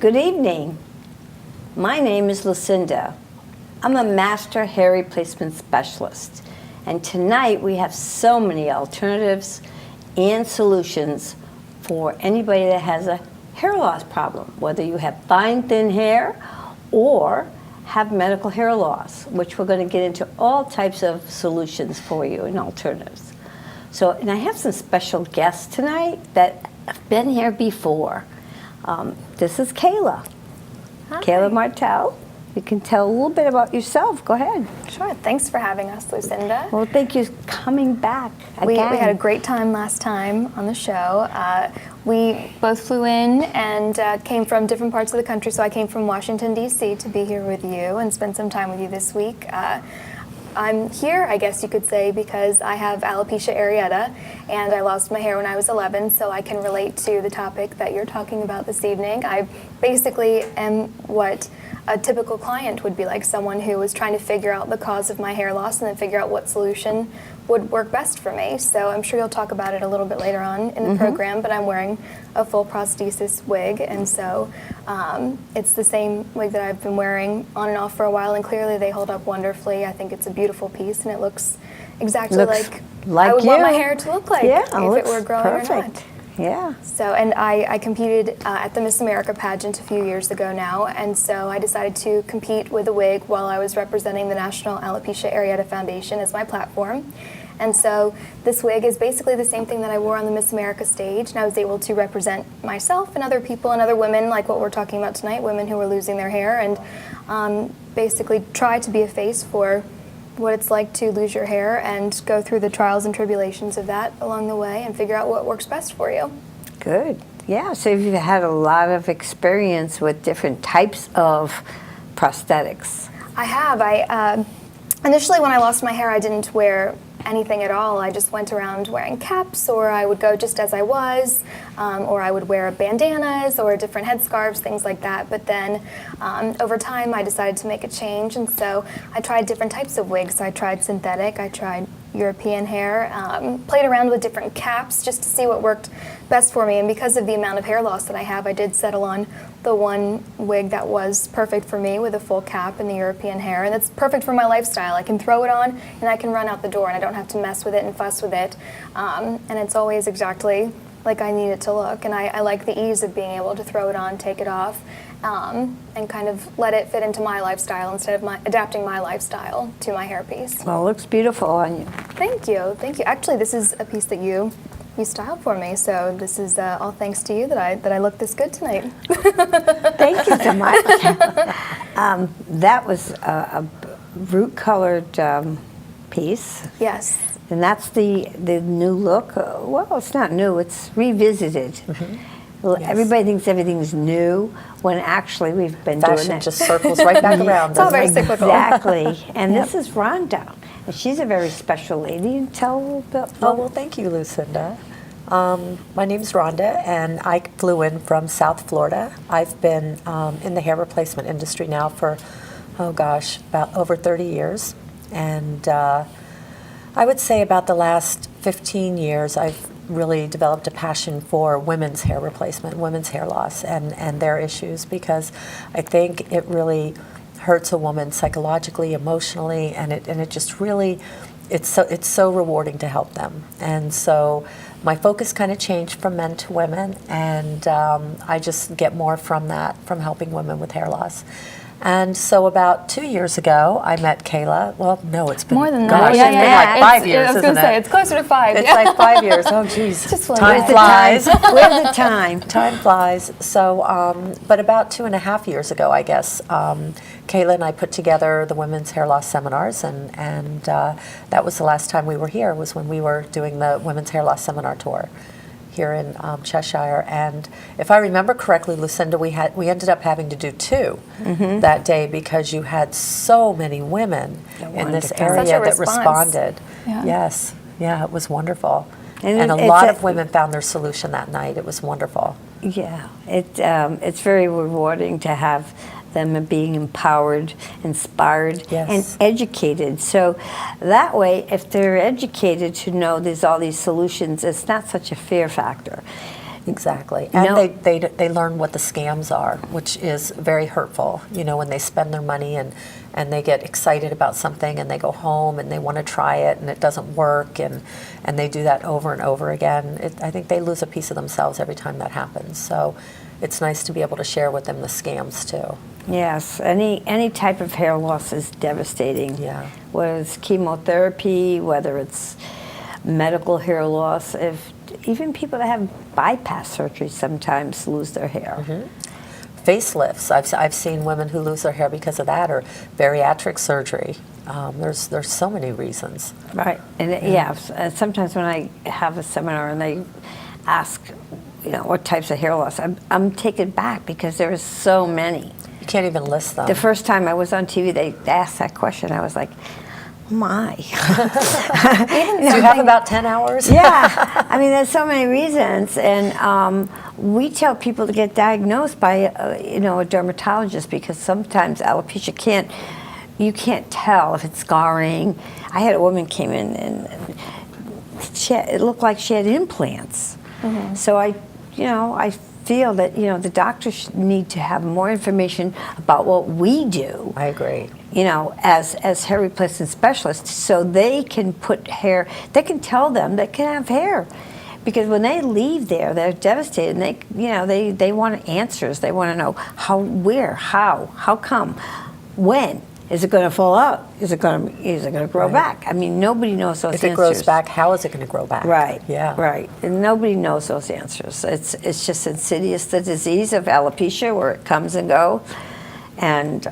Good evening. My name is Lucinda. I'm a master hair replacement specialist. And tonight we have so many alternatives and solutions for anybody that has a hair loss problem, whether you have fine, thin hair or have medical hair loss, which we're going to get into all types of solutions for you and alternatives. So, and I have some special guests tonight that have been here before. This is Kayla. Hi. Kayla Martell. You can tell a little bit about yourself. Go ahead. Sure. Thanks for having us, Lucinda. Well, thank you for coming back again. We had a great time last time on the show. We both flew in and came from different parts of the country. So I came from Washington, D.C. to be here with you and spend some time with you this week. I'm here, I guess you could say, because I have alopecia areata and I lost my hair when I was 11, so I can relate to the topic that you're talking about this evening. I basically am what a typical client would be like, someone who was trying to figure out the cause of my hair loss and then figure out what solution would work best for me. So I'm sure you'll talk about it a little bit later on in the program, but I'm wearing a full prosthesis wig, and so it's the same wig that I've been wearing on and off for a while, and clearly they hold up wonderfully. I think it's a beautiful piece, and it looks exactly like I would want my hair to look like if it were growing perfect. or not. Yeah. So, and I competed at the Miss America pageant a few years ago now, and so I decided to compete with a wig while I was representing the National Alopecia Areata Foundation as my platform. And so this wig is basically the same thing that I wore on the Miss America stage, and I was able to represent myself and other people and other women, like what we're talking about tonight, women who are losing their hair, and basically try to be a face for what it's like to lose your hair and go through the trials and tribulations of that along the way and figure out what works best for you. Good. Yeah, so you've had a lot of experience with different types of prosthetics. I have. Initially when I lost my hair, I didn't wear anything at all. I just went around wearing caps, or I would go just as I was, or I would wear bandanas or different headscarves, things like that. But then over time I decided to make a change, and so I tried different types of wigs. I tried synthetic, I tried European hair, played around with different caps just to see what worked best for me. And because of the amount of hair loss that I have, I did settle on the one wig that was perfect for me with a full cap and the European hair, and it's perfect for my lifestyle. I can throw it on and I can run out the door, and I don't have to mess with it and fuss with it, and it's always exactly like I need it to look, and I like the ease of being able to throw it on, take it off, and kind of let it fit into my lifestyle instead of adapting my lifestyle to my hairpiece. Well, it looks beautiful on you. Thank you, thank you. Actually, this is a piece that you styled for me, so this is all thanks to you that I look this good tonight. Thank you so much. That was a root-colored piece. Yes. And that's the new look. Well, it's not new, it's revisited. Yes. Everybody thinks everything's new, when actually we've been doing Fashion it. just circles right back around. It's all very cyclical. Exactly. And this is Rhonda. And she's a very special lady. And tell a little bit. Oh, well, thank you, Lucinda. My name's Rhonda, and I flew in from South Florida. I've been in the hair replacement industry now for, about over 30 years. And I would say about the last 15 years, I've really developed a passion for women's hair replacement, women's hair loss, and their issues, because I think it really hurts a woman psychologically, emotionally, and it just really, it's so rewarding to help them. And so my focus kind of changed from men to women, and I just get more from that, from helping women with hair loss. And so about 2 years ago, I met Kayla. Well, no, it's been more than gosh, that. it's been like 5 years, I was going isn't to say, it? it's closer to 5. It's like 5 years. Oh, geez. Just Time Where's flies. Where's the time? Time flies. So, but about 2.5 years ago, I guess, Kayla and I put together the women's hair loss seminars, and that was the last time we were here, was when we were doing the women's hair loss seminar tour here in Cheshire. And if I remember correctly, Lucinda, we ended up having to do 2 that day, because you had so many women in this area that responded. Yeah. Yes, yeah, it was wonderful. And a lot of women found their solution that night. It was wonderful. Yeah, it's very rewarding to have them being empowered, inspired, and educated. So that way, if they're educated to know there's all these solutions, it's not such a fear factor. Exactly. And No. they learn what the scams are, which is very hurtful. You know, when they spend their money and they get excited about something and they go home and they want to try it and it doesn't work and they do that over and over again. I think they lose a piece of themselves every time that happens. So it's nice to be able to share with them the scams too. Yes, any type of hair loss is devastating. Yeah. Whether it's chemotherapy, whether it's medical hair loss, even people that have bypass surgery sometimes lose their hair. Facelifts. I've seen women who lose their hair because of that, or bariatric surgery. There's so many reasons. Right, and sometimes when I have a seminar and they ask, what types of hair loss, I'm taken back because there are so many. You can't even list them. The first time I was on TV, they asked that question. I was like, oh my. Do you have about 10 hours? Yeah, I mean, there's so many reasons, and we tell people to get diagnosed by a dermatologist because sometimes alopecia you can't tell if it's scarring. I had a woman came in and it looked like she had implants. So I feel that the doctors need to have more information about what we do. I agree. As hair replacement specialists, so they can put hair. They can tell them they can have hair, because when they leave there, they're devastated. And they want answers. They want to know how, where, how come, when. Is it going to fall out? Is it going to grow back? I mean, nobody knows those answers. If it grows back, how is it going to grow back? Right. Yeah. Right. And nobody knows those answers. It's just insidious, the disease of alopecia, where it comes and go, and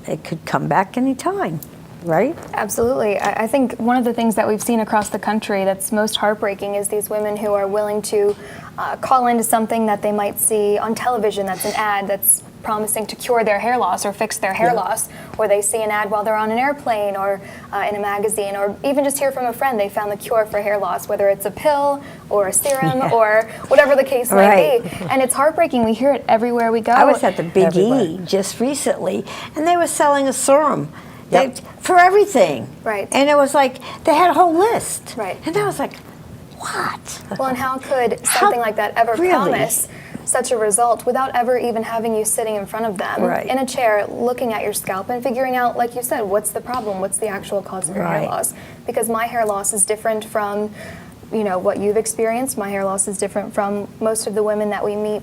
it could come back any time. Right? Absolutely. I think one of the things that we've seen across the country that's most heartbreaking is these women who are willing to call into something that they might see on television that's an ad that's promising to cure their hair loss or fix their hair loss, or they see an ad while they're on an airplane or in a magazine, or even just hear from a friend they found the cure for hair loss, whether it's a pill or a serum or whatever the case might be. And it's heartbreaking. We hear it everywhere we go. I was at the Big E just recently, and they were selling a serum. For everything. Right. And it was like, they had a whole list. Right. And I was like, what? Well, and how could something like that ever promise such a result without ever even having you sitting in front of them in a chair looking at your scalp and figuring out, like you said, what's the problem, what's the actual cause of your hair loss? Because my hair loss is different from, what you've experienced. My hair loss is different from most of the women that we meet,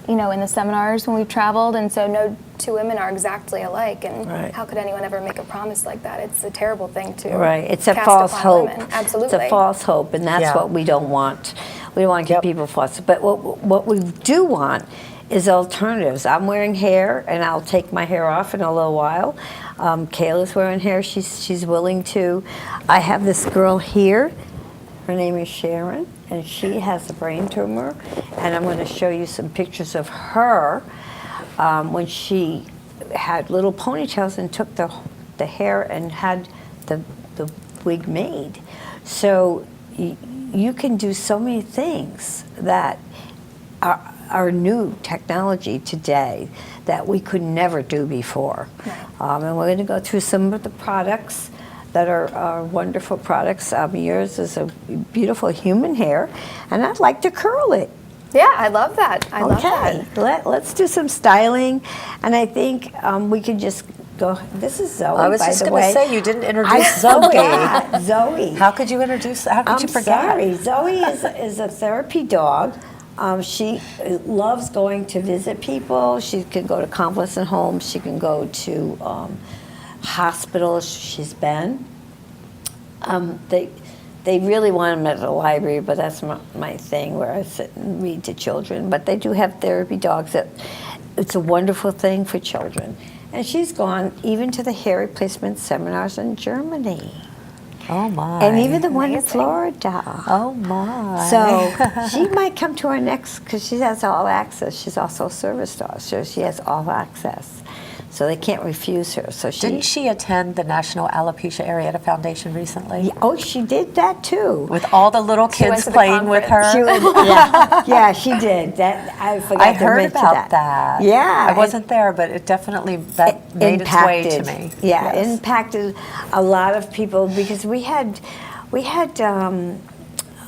in the seminars when we've traveled, and so no two women are exactly alike, and how could anyone ever make a promise like that? It's a terrible thing to it's a cast false upon hope. women. Absolutely. It's a false hope, and that's what we don't want. We don't want to give people false. But what we do want is alternatives. I'm wearing hair, and I'll take my hair off in a little while. Kayla's wearing hair. She's willing to. I have this girl here. Her name is Sharon, and she has a brain tumor, and I'm going to show you some pictures of her when she had little ponytails and took the hair and had the wig made. So you can do so many things that are new technology today that we could never do before. And we're going to go through some of the products that are wonderful products. Yours is a beautiful human hair, and I'd like to curl it. Yeah, I love that. I love that. Let's do some styling, and I think we can just go. This is Zoe. I was just going to say, you didn't introduce Zoe. Zoe. How could you introduce? How could you forget? Sorry. Zoe is a therapy dog. She loves going to visit people. She can go to convalescent homes. She can go to hospitals she's been. They really want them at the library, but that's my thing, where I sit and read to children. But they do have therapy dogs. It's a wonderful thing for children. And she's gone even to the hair replacement seminars in Germany. Oh my. And even the one in Florida. Oh my. So she might come to our next, because she has all access. She's also a service dog, so she has all access. So they can't refuse her. So Didn't she attend the National Alopecia Areata Foundation recently? Yeah, oh, she did that too. With all the little kids playing with her? Yeah, she did. That I forgot I to heard mention about that. Yeah. I wasn't there, but it definitely made its way to me. Yeah, Yes. impacted a lot of people, because we had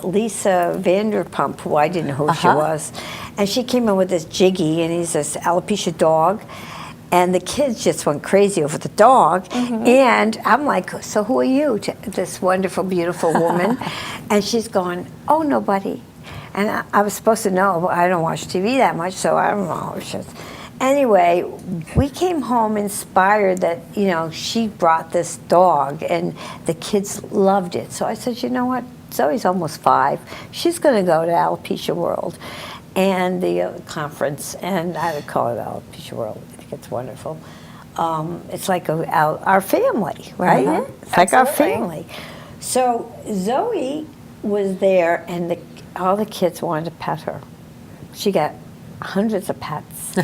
Lisa Vanderpump, who I didn't know who she was, and she came in with this Jiggy, and he's this alopecia dog. And the kids just went crazy over the dog. And I'm like, so who are you? To this wonderful, beautiful woman. And she's going, oh, nobody. And I was supposed to know, but I don't watch TV that much, so I don't know. Anyway, we came home inspired that, you know, she brought this dog, and the kids loved it. So I said, you know what? Zoe's almost 5. She's going to go to Alopecia World and the conference, and I would call it Alopecia World. It's wonderful. It's like our family, right? It's like our family. So Zoe was there, and all the kids wanted to pet her. She got hundreds of pets.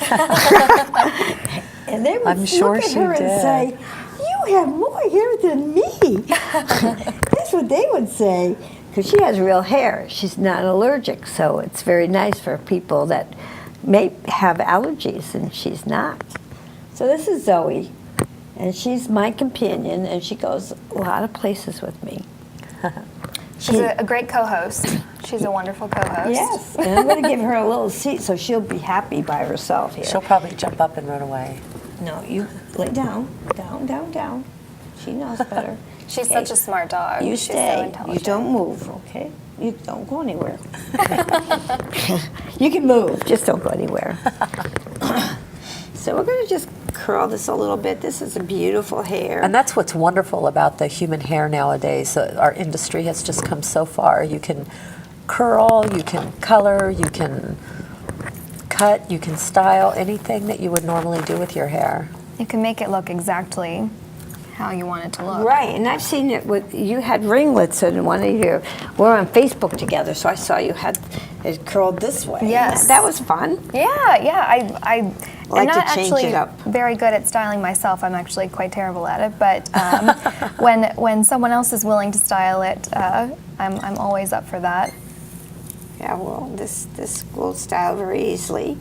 And they would look at her and say, you have more hair than me. That's what they would say, because she has real hair. She's not allergic, so it's very nice for people that may have allergies, and she's not. So this is Zoe, and she's my companion, and she goes a lot of places with me. She's a great co-host. She's a wonderful co-host. Yes, and I'm going to give her a little seat so she'll be happy by herself here. She'll probably jump up and run away. No, you lay down, down. She knows better. She's such a smart dog. You She's stay. so intelligent. You don't move, okay? You don't go anywhere. You can move, just don't go anywhere. So we're going to just curl this a little bit. This is a beautiful hair. And that's what's wonderful about the human hair nowadays. Our industry has just come so far. You can curl, you can color, you can cut, you can style, anything that you would normally do with your hair. You can make it look exactly how you want it to look. Right, and I've seen it with, you had ringlets in one of your, we're on Facebook together, so I saw you had it curled this way. Yes. That was fun. Yeah. I'm Like not to change actually it up. very good at styling myself. I'm actually quite terrible at it. But when someone else is willing to style it, I'm always up for that. Yeah, well, this will style very easily,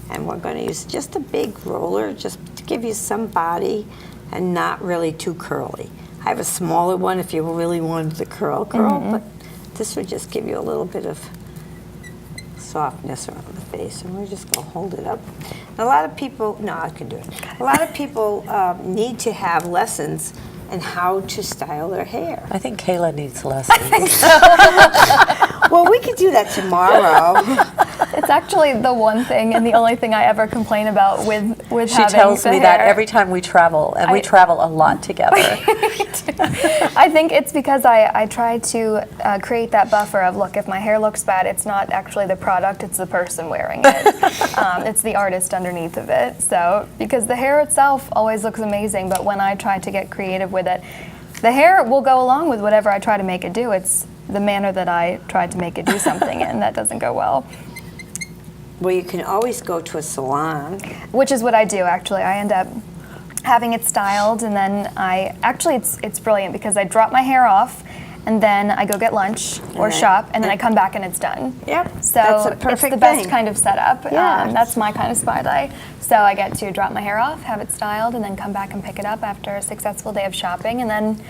and we're going to use just a big roller just to give you some body and not really too curly. I have a smaller one if you really wanted the curl, but this would just give you a little bit of softness around the face, and we're just going to hold it up. And a lot of people, no, I can do it. A lot of people need to have lessons in how to style their hair. I think Kayla needs lessons. Well, we could do that tomorrow. It's actually the one thing and the only thing I ever complain about with She having tells the me hair. that every time we travel, and we travel a lot together. I think it's because I try to create that buffer of, look, if my hair looks bad, it's not actually the product, it's the person wearing it. It's the artist underneath of it. So, because the hair itself always looks amazing, but when I try to get creative with it, the hair will go along with whatever I try to make it do. It's the manner that I try to make it do something in that doesn't go well. Well, you can always go to a salon. Which is what I do, actually. I end up having it styled, and then it's brilliant because I drop my hair off, and then I go get lunch or shop, and then I come back and it's done. Yep, So that's a perfect it's the best thing. kind of setup. Yeah. That's my kind of spa day. So I get to drop my hair off, have it styled, and then come back and pick it up after a successful day of shopping, and then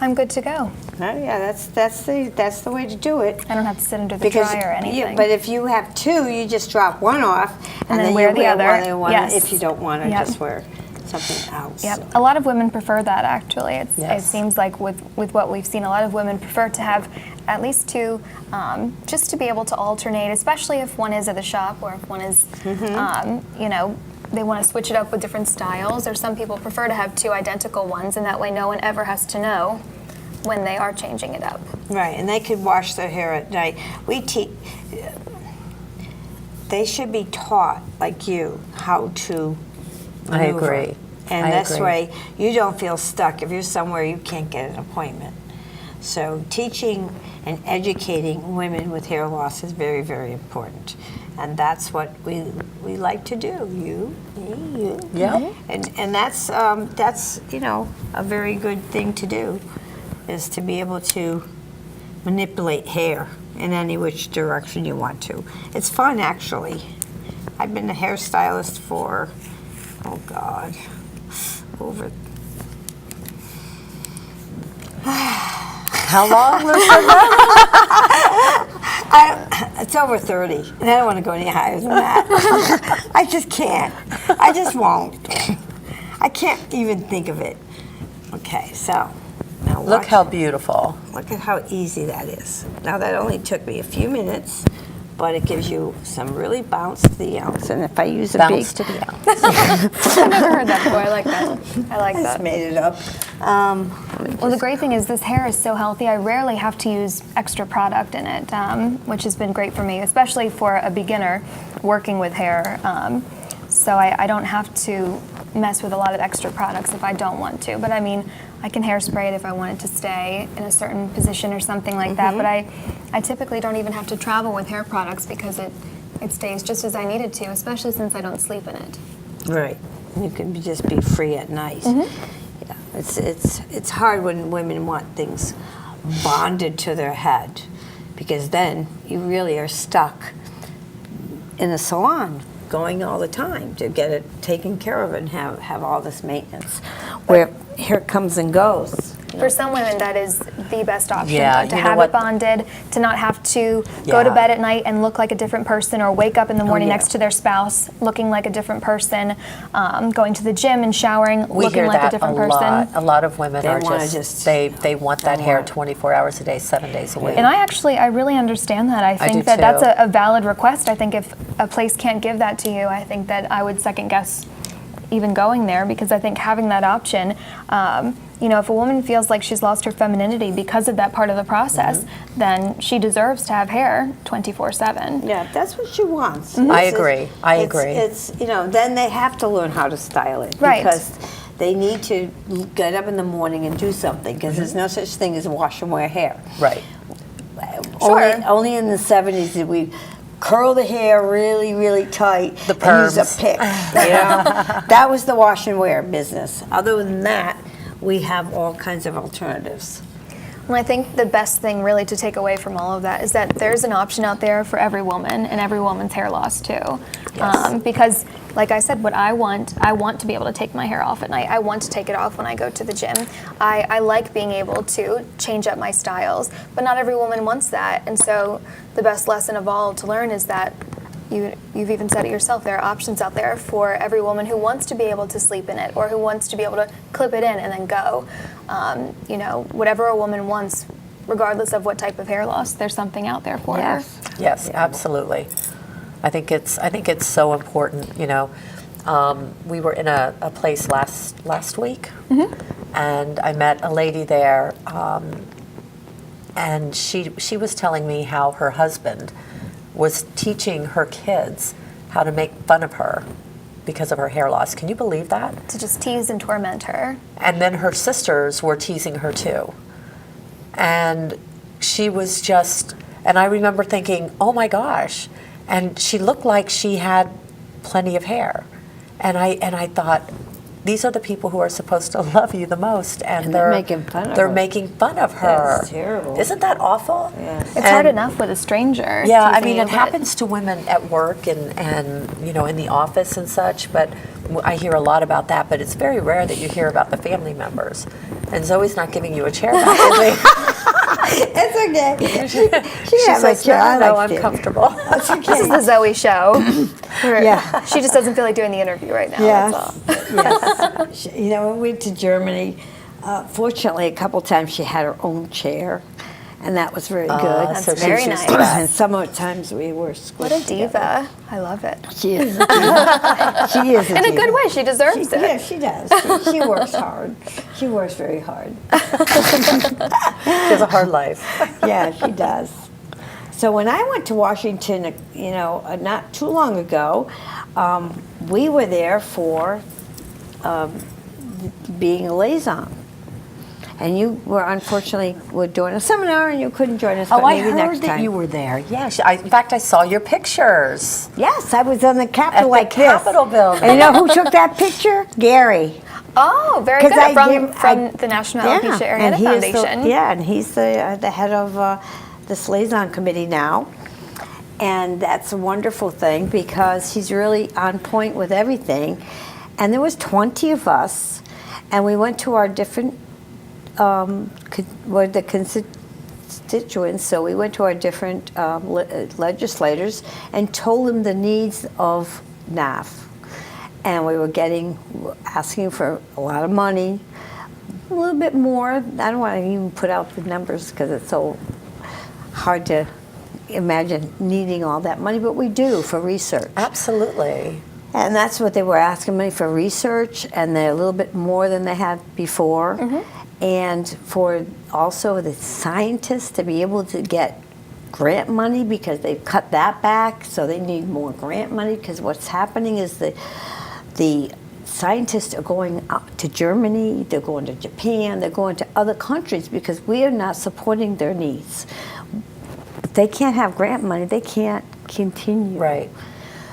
I'm good to go. Oh, yeah, that's the way to do it. I don't have to sit under the dryer or anything. Yeah, but if you have two, you just drop one off, and then wear you the wear other. one Yes. if you don't want to Yep. just wear something else. Yep, a lot of women prefer that, actually. It Yes. seems like with what we've seen, a lot of women prefer to have at least two, just to be able to alternate, especially if one is at the shop or if one is, they want to switch it up with different styles, or some people prefer to have two identical ones, and that way no one ever has to know when they are changing it up. Right, and they could wash their hair at night. They should be taught, like you, how to I maneuver. agree. And I this agree. way, you don't feel stuck if you're somewhere you can't get an appointment. So teaching and educating women with hair loss is very, very important. And that's what we like to do. You, me, you. Yeah. And that's a very good thing to do, is to be able to manipulate hair in any which direction you want to. It's fun, actually. I've been a hairstylist for, oh God, over How long, Lucinda? It's over 30, and I don't want to go any higher than that. I just can't. I just won't. I can't even think of it. Okay, so now Look watch. how beautiful. Look at how easy that is. Now that only took me a few minutes, but it gives you some really bounce to the ounce. And if I use a Bounce big, to the ounce. I've never heard that before. I like that. I like I that. just made it up. Well, the great thing is this hair is so healthy. I rarely have to use extra product in it, which has been great for me, especially for a beginner working with hair. So I don't have to mess with a lot of extra products if I don't want to. But I mean, I can hairspray it if I want it to stay in a certain position or something like that. But I typically don't even have to travel with hair products because it stays just as I need it to, especially since I don't sleep in it. Right. You can just be free at night. Yeah. It's hard when women want things bonded to their head, because then you really are stuck in a salon going all the time to get it taken care of and have all this maintenance. Where hair comes and goes. For some women, that is the best option. Yeah, to you know have what? it bonded, to not have to go to Yeah. bed at night and look like a different person, or wake up in the morning yeah. next to their spouse looking like a different person, going to the gym and showering We looking hear like that a different a person. lot. A lot of women They are wanna just they want that hair want it. 24 hours a day, 7 days a week. And I really understand that. I do think that that's too. a valid request. I think if a place can't give that to you, I think that I would second guess even going there, because I think having that option, if a woman feels like she's lost her femininity because of that part of the process, then she deserves to have hair 24/7. Yeah, that's what she wants. I agree. I agree. It's then they have to learn how to style it. Right. Because they need to get up in the morning and do something, because there's no such thing as wash and wear hair. Right. Only in the 70s did we curl the hair really, really tight The and use a perms. pick. That was the wash and wear business. Other than that, we have all kinds of alternatives. Well, I think the best thing really to take away from all of that is that there's an option out there for every woman and every woman's hair loss too. Yes. Because, like I said, what I want to be able to take my hair off at night. I want to take it off when I go to the gym. I like being able to change up my styles, but not every woman wants that. And so the best lesson of all to learn is that you've even said it yourself, there are options out there for every woman who wants to be able to sleep in it, or who wants to be able to clip it in and then go. Whatever a woman wants, regardless of what type of hair loss, there's something out there for her. Yes, absolutely. I think it's so important. We were in a place last week, and I met a lady there, and she was telling me how her husband was teaching her kids how to make fun of her because of her hair loss. Can you believe that? To just tease and torment her. And then her sisters were teasing her too. And she was just, and I remember thinking, oh my gosh. And she looked like she had plenty of hair. And I thought, these are the people who are supposed to love you the most, and they're making fun of They're her. making fun of her. That's terrible. Isn't that awful? Yes. It's hard enough with a stranger. Yeah, I teasing mean, you, it but happens to women at work and in the office and such, but I hear a lot about that, but it's very rare that you hear about the family members. And Zoe's not giving you a chair back, is she? It's okay. She She has a says, chair. I no, like I'm it. comfortable. This is the Zoe show. Yeah. She just doesn't feel like doing the interview right now. That's all. Yes. We went to Germany. Fortunately, a couple times she had her own chair, and that was very good. That's so she's very used nice. to that. And some times we were squished What a together. diva. I love it. She is a diva. She is a In a diva. good way. She deserves it. Yeah, she does. She works hard. She works very hard. She has a hard life. Yeah, she does. So when I went to Washington, not too long ago, we were there for being a liaison. And you were unfortunately doing a seminar, and you couldn't join us. But Oh, I maybe heard next that time. you were there. Yeah, in fact, I saw your pictures. Yes, I was on the Capitol At the like Capitol this. building. And you know who took that picture? Gary. Oh, very 'Cause good. I From give- the National Alopecia Areata he is Foundation. and he's the head of this liaison committee now. And that's a wonderful thing, because he's really on point with everything. And there was 20 of us, and we went to our different constituents, so we went to our different legislators and told them the needs of NAF. And we were asking for a lot of money, a little bit more. I don't want to even put out the numbers because it's so hard to imagine needing all that money, but we do for research. Absolutely. And that's what they were asking me for research, and they're a little bit more than they had before. And for also the scientists to be able to get grant money because they've cut that back, so they need more grant money because what's happening is the scientists are going out to Germany, they're going to Japan, they're going to other countries because we are not supporting their needs. If they can't have grant money, they can't continue. Right.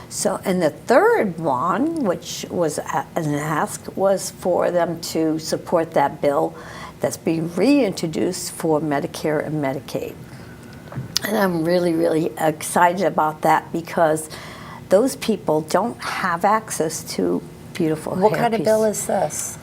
So, and the third one, which was an ask, was for them to support that bill that's being reintroduced for Medicare and Medicaid. And I'm really, really excited about that because those people don't have access to beautiful What hair kind of pieces. bill is this?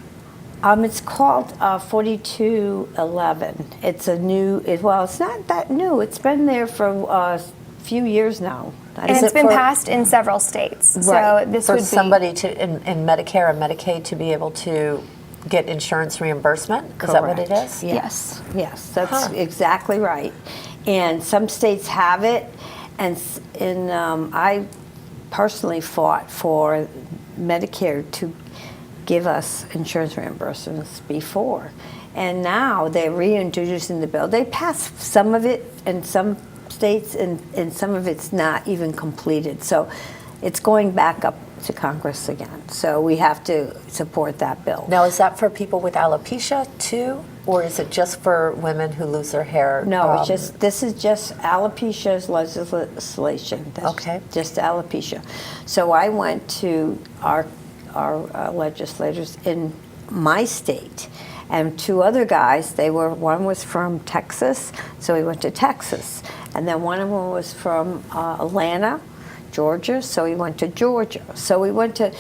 It's called 4211. It's a new, well, it's not that new. It's been there for a few years now. And it's been passed in several states. Right. So this For would be somebody to in Medicare and Medicaid to be able to get insurance reimbursement? Correct. Is that what it is? Yes. Yes, that's exactly right. And some states have it, and I personally fought for Medicare to give us insurance reimbursements before. And now they're reintroducing the bill. They passed some of it in some states, and some of it's not even completed. So it's going back up to Congress again. So we have to support that bill. Now, is that for people with alopecia too, or is it just for women who lose their hair? No, this is just alopecia's legislation. That's Okay. just alopecia. So I went to our legislators in my state, and two other guys. One was from Texas, so we went to Texas, and then one of them was from Atlanta, Georgia, so we went to Georgia. So we went to,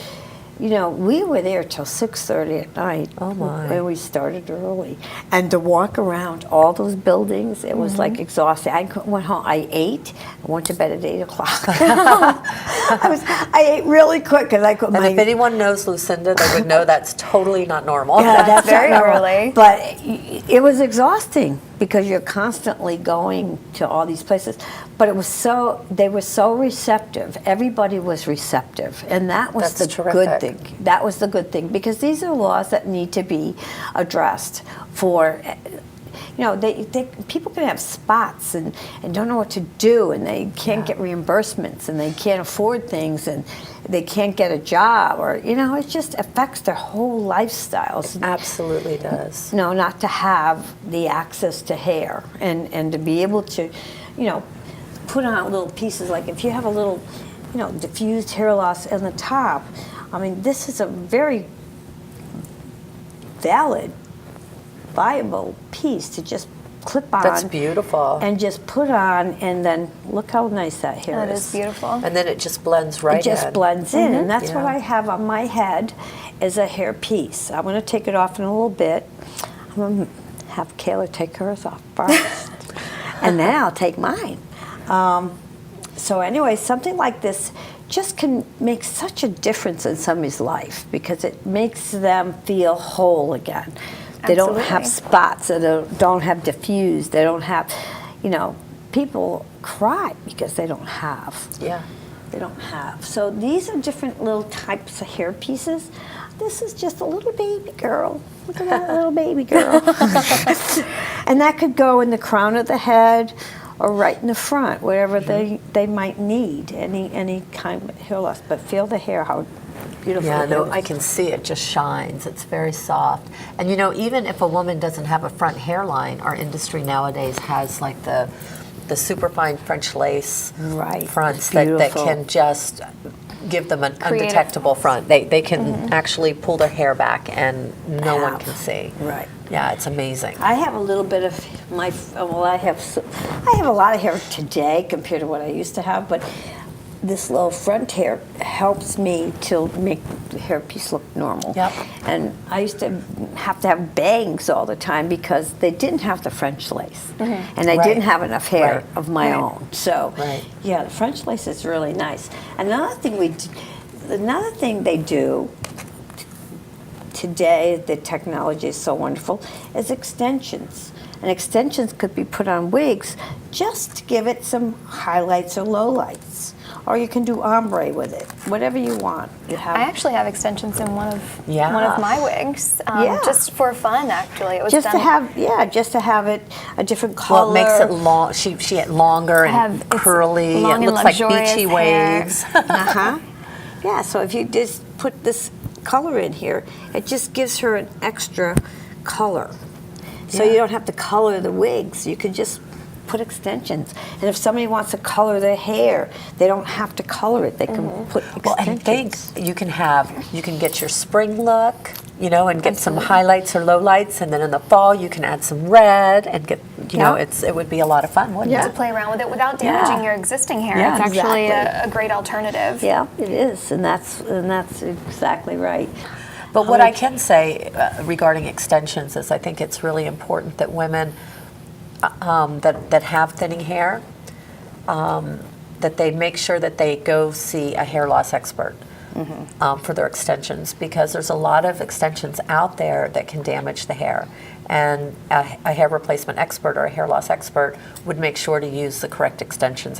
we were there till 6:30 at night. Oh, my. And we started early. And to walk around all those buildings, it was like exhausting. I went home, I ate, I went to bed at 8 o'clock. I ate really quick because I could. And if anyone knows Lucinda, they would know that's totally not normal. Yeah, that's very not normal. early. But it was exhausting because you're constantly going to all these places. But they were so receptive. Everybody was receptive, and that was That's the terrific. good thing. That was the good thing because these are laws that need to be addressed for. People can have spots and don't know what to do, and they can't get reimbursements, and they can't afford things, and they can't get a job, or it just affects their whole lifestyles. It absolutely does. No, not to have the access to hair and to be able to, put on little pieces. Like if you have a little, diffused hair loss in the top, I mean, this is a very viable piece to just clip on. That's beautiful. And just put on, and then look how nice that hair that is beautiful. And then it just blends right in. It just blends in, and that's what Yeah. I have on my head is a hair piece. I'm going to take it off in a little bit. I'm going to have Kayla take hers off first, and then I'll take mine. So anyway, something like this just can make such a difference in somebody's life because it makes them feel whole again. They don't have spots, they don't have diffused, they don't have, people cry because they don't have. Yeah. They don't have. So these are different little types of hair pieces. This is just a little baby girl. Look at that little baby girl. And that could go in the crown of the head or right in the front, wherever they might need, any kind of hair loss. But feel the hair, how beautiful Yeah, it no, is. I can see it just shines. It's very soft. And even if a woman doesn't have a front hairline, our industry nowadays has like the superfine French lace fronts that can just give them an undetectable front. They can actually pull their hair back and no one can see. Right. Yeah, it's amazing. I have a little bit of I have a lot of hair today compared to what I used to have, but this low front hair helps me to make the hairpiece look normal. Yep. And I used to have bangs all the time because they didn't have the French lace. And I Right. didn't have enough hair Right. of my Right. own. So, Right. yeah, the French lace is really nice. Another thing they do today, the technology is so wonderful, is extensions. And extensions could be put on wigs just to give it some highlights or lowlights. Or you can do ombre with it, whatever you want. You have I actually have extensions in one of Yeah. my wigs, Yeah. just for fun. Actually, it was just done. just to have it a different color. Well, it makes it long. She had longer I have- and it's curly. long It and looks like luxurious beachy hair. waves. Yeah, so if you just put this color in here, it just gives her an extra color. So Yeah. you don't have to color the wigs. You can just put extensions. And if somebody wants to color their hair, they don't have to color it. They can put extensions. Well, I think you can get your spring look, and get some highlights or lowlights, and then in the fall you can add some red and get, Yeah. it would be a lot of fun, wouldn't Yeah. to it? play around with it without damaging Yeah. your existing hair. Yeah, it's actually exactly. a great alternative. Yeah, it is, and that's exactly right. But what I can say regarding extensions is I think it's really important that women that have thinning hair, that they make sure that they go see a hair loss expert for their extensions, because there's a lot of extensions out there that can damage the hair. And a hair replacement expert or a hair loss expert would make sure to use the correct extensions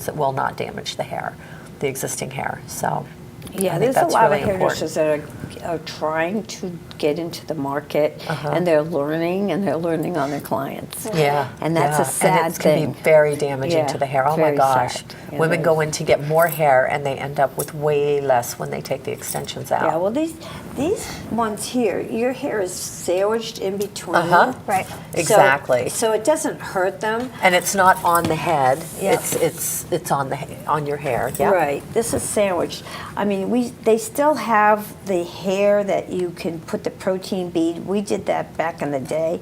that will not damage the hair, the existing hair. So Yeah, I think there's a that's lot really of important. hairdressers that are trying to get into the market, Uh-huh. and they're learning on their clients. Yeah, And that's a yeah. sad and it can thing. be very damaging Yeah, to the hair. Oh my very gosh, sad. Yeah, women it go is. in to get more hair, and they end up with way less when they take the extensions out. Yeah, well, these ones here, your hair is sandwiched in between. Uh-huh. Right. Exactly. So it doesn't hurt them. And it's not on the head. Yeah. It's on your hair. Yeah. Right. This is sandwiched. I mean, they still have the hair that you can put the protein bead. We did that back in the day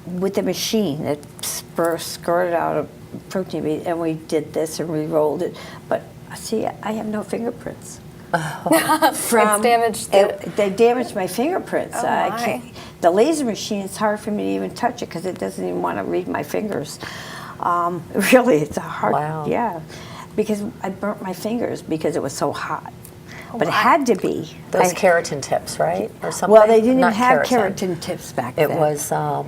with the machine. It skirted out a protein bead, and we did this and we rolled it. But see, I have no fingerprints. It's damaged. They damaged my fingerprints. Oh, I my. can't. The laser machine, it's hard for me to even touch it because it doesn't even want to read my fingers. Really, it's a hard. Wow. Yeah, because I burnt my fingers because it was so hot. Oh, But it wow. had to be. Those I- keratin tips, right, or something? well, they didn't Not have keratin tips back It then. was. What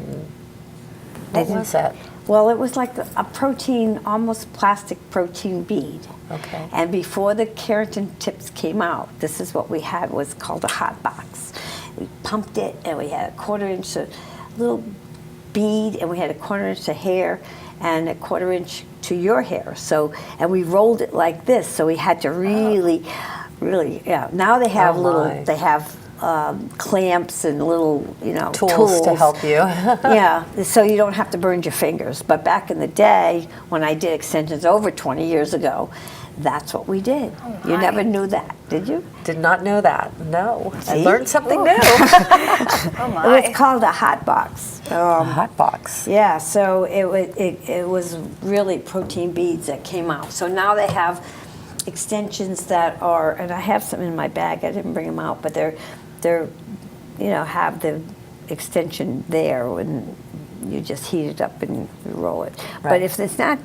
didn't- was it? Well, it was like a protein, almost plastic protein bead. Okay. And before the keratin tips came out, this is what we had, was called a hot box. We pumped it, and we had a 1/4 inch of little bead, and we had a 1/4 inch of hair, and a 1/4 inch to your hair. So, and we rolled it like this. So we had to really, yeah. Now they have my. they have clamps and little, Tools to help you. Yeah, so you don't have to burn your fingers. But back in the day, when I did extensions over 20 years ago, that's what we did. You my. never knew that, did you? Did not know that. No, I See? learned something Ooh. new. Oh It my. was called a hot box. A hot box. Yeah, so it was really protein beads that came out. So now they have extensions that are, and I have some in my bag. I didn't bring them out, but they're have the extension there, and you just heat it up and roll it. But Right. if it's not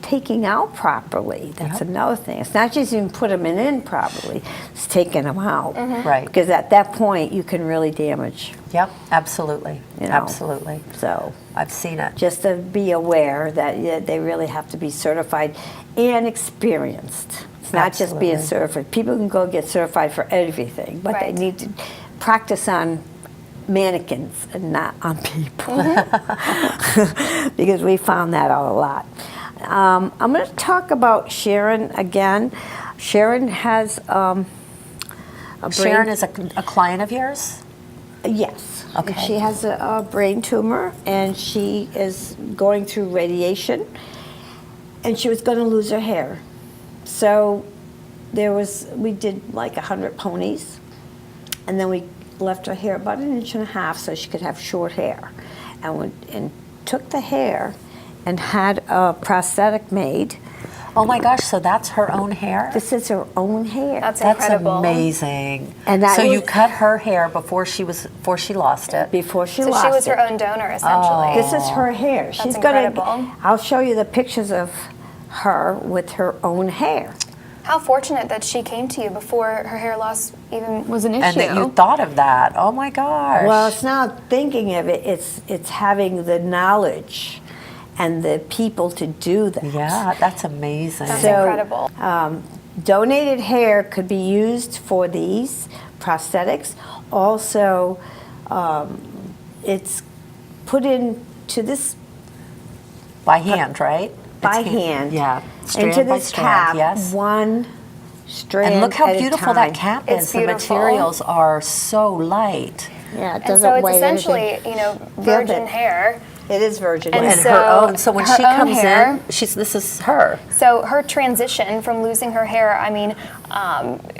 taking out properly, that's Yep. another thing. It's not just even put them in properly; it's taking them out. Right. Because at that point, you can really damage. Yep, absolutely. You know. Absolutely. So I've seen it. just to be aware that they really have to be certified and experienced. It's not just being Absolutely. certified. People can go get certified for everything, but they Right. need to practice on mannequins and not on people. Because we found that out a lot. I'm going to talk about Sharon again. Sharon has a brain. Sharon is a client of yours? Yes. Okay. She has a brain tumor, and she is going through radiation, and she was going to lose her hair. So we did like 100 ponies, and then we left her hair about 1.5 inches so she could have short hair, and took the hair and had a prosthetic made, Oh my gosh, so that's her own hair? This is her own hair. That's That's incredible. amazing. And that so you was- cut her hair before she lost it. Before she So lost she was her it. own donor, essentially. This is her hair. She's incredible. I'll show you the pictures of her with her own hair. How fortunate that she came to you before her hair loss even was an issue. And that you thought of that. Oh my gosh. Well, it's not thinking of it. It's having the knowledge and the people to do that. Yeah, that's amazing. That's So- incredible. Donated hair could be used for these prosthetics. Also, it's put into this By hand, right? by It's hand. Yeah. Strand into by this strand, cap, yes. one strand And look how at a beautiful time. that cap It's is. The beautiful. materials are so light. Yeah, it And doesn't so it's weigh essentially, anything. you know, virgin it. hair. It is virgin. And And so her own. So when her she own comes hair- in, this is her. So her transition from losing her hair, I mean,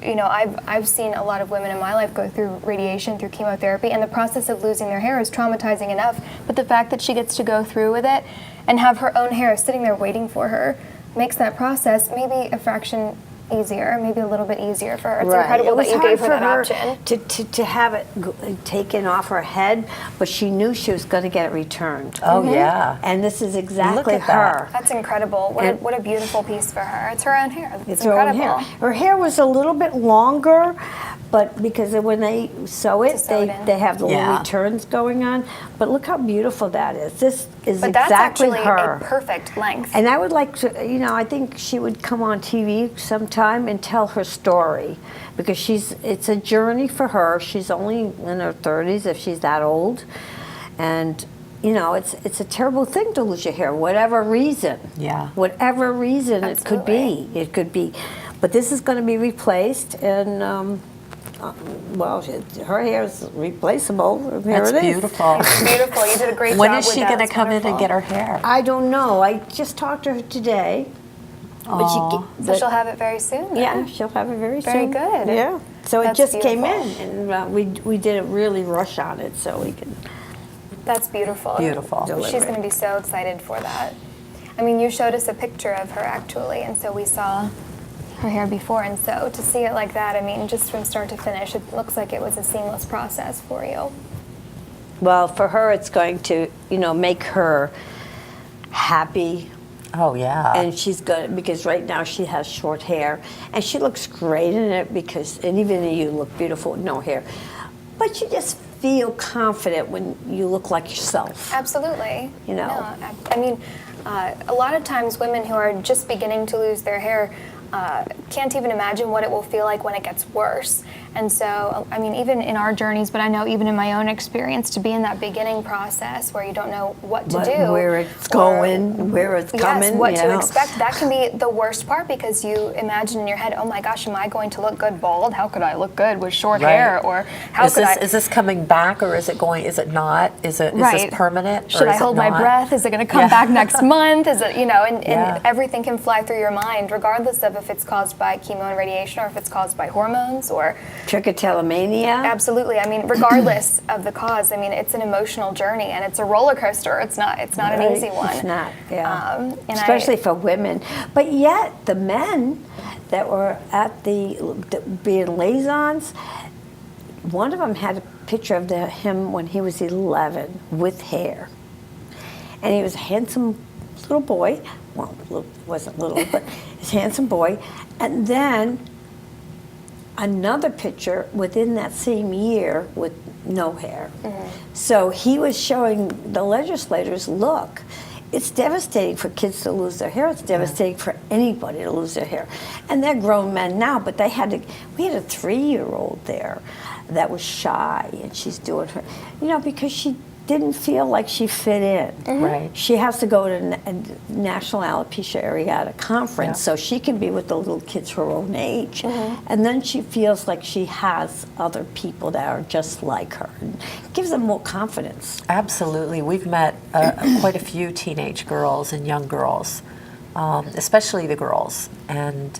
you know, I've seen a lot of women in my life go through radiation, through chemotherapy, and the process of losing their hair is traumatizing enough. But the fact that she gets to go through with it and have her own hair sitting there waiting for her makes that process maybe a fraction easier, maybe a little bit easier for her. It's incredible It was that you hard gave her for that option. to have it taken off her head, but she knew she was going to get it returned. Oh yeah. And this is exactly at that. her. That's incredible. What a beautiful piece for her. It's her own hair. It's It's her own incredible. hair. Her hair was a little bit longer, but because when they sew it, sew it in. they have the little Yeah. returns going on. But look how beautiful that is. This is But that's exactly actually her. a perfect length. And I would like to, you know, I think she would come on TV sometime and tell her story because it's a journey for her. She's only in her 30s if she's that old. And, you know, it's a terrible thing to lose your hair, whatever reason. Yeah. Whatever reason it could be. Absolutely. It could be. But this is going to be replaced and, well, her hair is replaceable. Here That's it is. beautiful. It's beautiful. You did a great job. When is with she that. going to It's come in and wonderful. get her hair? I don't know. I just talked to her today. But Aw. So she'll have it very soon. then. yeah, she'll have it very Very soon. good. Yeah. So it That's just came in, beautiful. and we didn't really rush on it, so we can. That's beautiful. Beautiful. Deliver She's it. going to be so excited for that. I mean, you showed us a picture of her actually, and so we saw her hair before, and so to see it like that, I mean, just from start to finish, it looks like it was a seamless process for you. Well, for her, it's going to, you know, make her happy. Oh yeah. And she's good because right now she has short hair, and she looks great in it because, and even you look beautiful with no hair. But you just feel confident when you look like yourself. Absolutely. You know. No, I mean, a lot of times women who are just beginning to lose their hair can't even imagine what it will feel like when it gets worse. And so, I mean, even in our journeys, but I know even in my own experience, to be in that beginning process where you don't know what to do, Where it's or- going, where it's coming. Yes, what you to know. expect. That can be the worst part because you imagine in your head, oh my gosh, am I going to look good bald? How could I look good with short Right. hair? Or how is could this I? is this coming back or is it going? Is it not? Is this permanent? Should or I is it hold my not? breath? Is it going to come Yeah. back next month? Is it, you know, and Yeah. everything can fly through your mind, regardless of if it's caused by chemo and radiation or if it's caused by hormones or Trichotillomania. absolutely. I mean, regardless of the cause, I mean, it's an emotional journey and it's a roller coaster. It's not an Right. easy one. It's not, yeah. And Especially for women. But yet, the men that were at being liaisons, one of them had a picture of him when he was 11 with hair. And he was a handsome little boy. Well, wasn't little, but he's a handsome boy. And then another picture within that same year with no hair. So he was showing the legislators, look, it's devastating for kids to lose their hair. It's devastating for anybody to lose their hair. And they're grown men now, but we had a 3-year-old there that was shy, and she's doing her, you know, because she didn't feel like she fit in. Right. She has to go to a National Alopecia Areata conference Yeah. so she can be with the little kids her own age. And then she feels like she has other people that are just like her. And it gives them more confidence. Absolutely. We've met quite a few teenage girls and young girls, especially the girls, and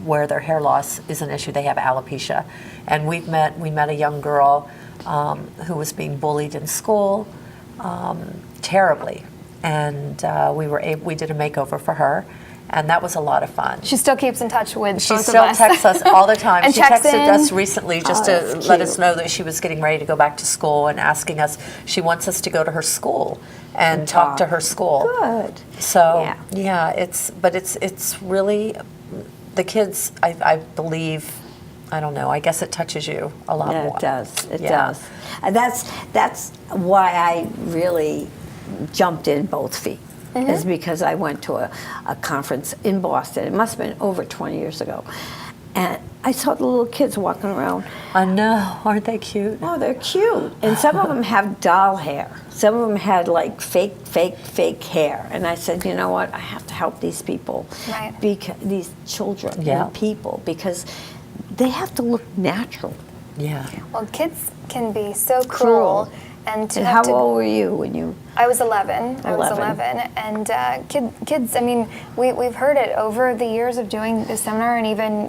where their hair loss is an issue. They have alopecia. And we met a young girl who was being bullied in school terribly. And we did a makeover for her. And that was a lot of fun. She still keeps in touch with She both still of us. texts us all the time. And She checks texted in. us recently just to that's let us cute. know that she was getting ready to go back to school and asking us, she wants us to go to her school and talk to her school. Good. So yeah, it's really, the kids, I believe, I don't know, I guess it touches you a lot Yeah, more. it does. It Yeah. does. And that's why I really jumped in both feet. Is because I went to a conference in Boston. It must have been over 20 years ago. And I saw the little kids walking around. I know, aren't they cute? Oh, they're cute. And some of them have doll hair. Some of them had like fake hair. And I said, you know what? I have to help these people. Right. These children Yeah. and people, because they have to look natural. Yeah. Well, kids can be so cruel. And to And have how to, old were you when you? I was 11. I was 11. 11. And kids, I mean, we've heard it over the years of doing this seminar, and even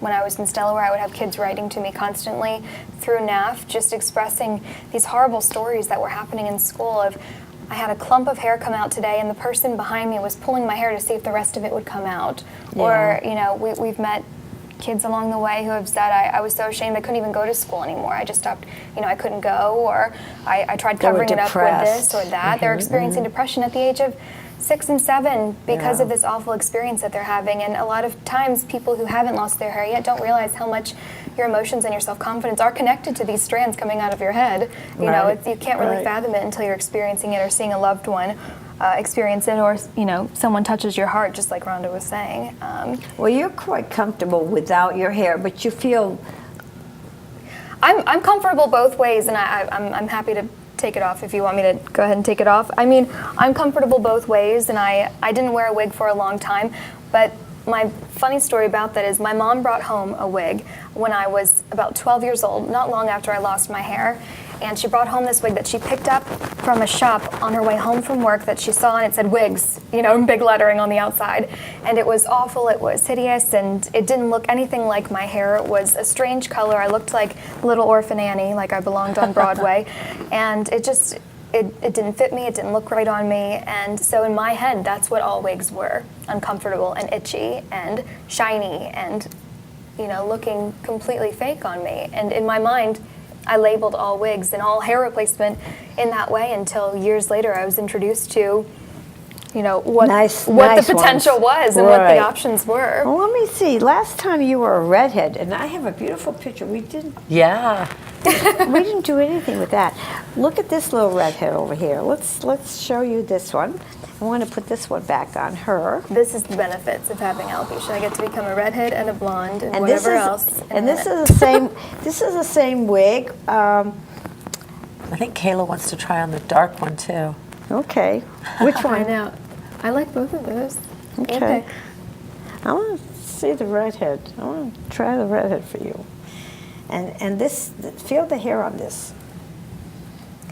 when I was in Stella, where I would have kids writing to me constantly through NAF, just expressing these horrible stories that were happening in school of, I had a clump of hair come out today, and the person behind me was pulling my hair to see if the rest of it would come out. Yeah. Or, you know, we've met kids along the way who have said, I was so ashamed I couldn't even go to school anymore. I just stopped, you know, I couldn't go, or I tried They were covering it up with this depressed. or that. They're experiencing depression at the age of 6 and 7 because Yeah. of this awful experience that they're having. And a lot of times people who haven't lost their hair yet don't realize how much your emotions and your self-confidence are connected to these strands coming out of your head. You know, Right. you can't really Right. fathom it until you're experiencing it or seeing a loved one experience it, or, you know, someone touches your heart, just like Rhonda was saying. Well, you're quite comfortable without your hair, but you feel I'm comfortable both ways, and I'm happy to take it off if you want me to go ahead and take it off. I mean, I'm comfortable both ways, and I didn't wear a wig for a long time, but my funny story about that is my mom brought home a wig when I was about 12 years old, not long after I lost my hair. And she brought home this wig that she picked up from a shop on her way home from work that she saw, and it said wigs, you know, in big lettering on the outside. And it was awful, it was hideous, and it didn't look anything like my hair. It was a strange color. I looked like Little Orphan Annie, like I belonged on Broadway. And it just, it didn't fit me, it didn't look right on me. And so in my head, that's what all wigs were: uncomfortable and itchy and shiny and, you know, looking completely fake on me. And in my mind, I labeled all wigs and all hair replacement in that way until years later I was introduced to, you know, what Nice the ones. potential was and what Right. the options were. Well, let me see. Last time you were a redhead, and I have a beautiful picture. We didn't do anything with that. Look at this little redhead over here. Let's show you this one. I want to put this one back on her. This is the benefits of having alopecia. I get to become a redhead and a blonde and, And whatever else. And this is the same. This is the same wig. I think Kayla wants to try on the dark one too. Okay. Which I one? know. I like both of those. You Okay. pick. I want to see the redhead. I want to try the redhead for you. And this, feel the hair on this.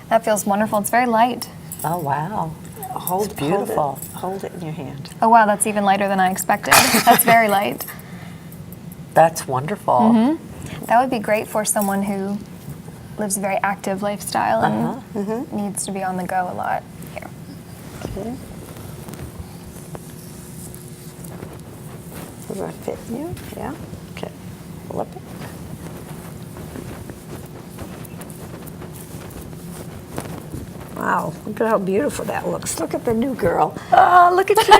That feels wonderful. It's very light. Oh wow. Hold, beautiful. Hold it in your hand. Oh wow, that's even lighter than I expected. That's very light. That's wonderful. Mm-hmm. That would be great for someone who lives a very active lifestyle and needs to be on the go a lot. Here. Okay. Does that fit you? Yeah? Okay. Flip it. Wow, look at how beautiful that looks. Look at the new girl. Oh, look at you.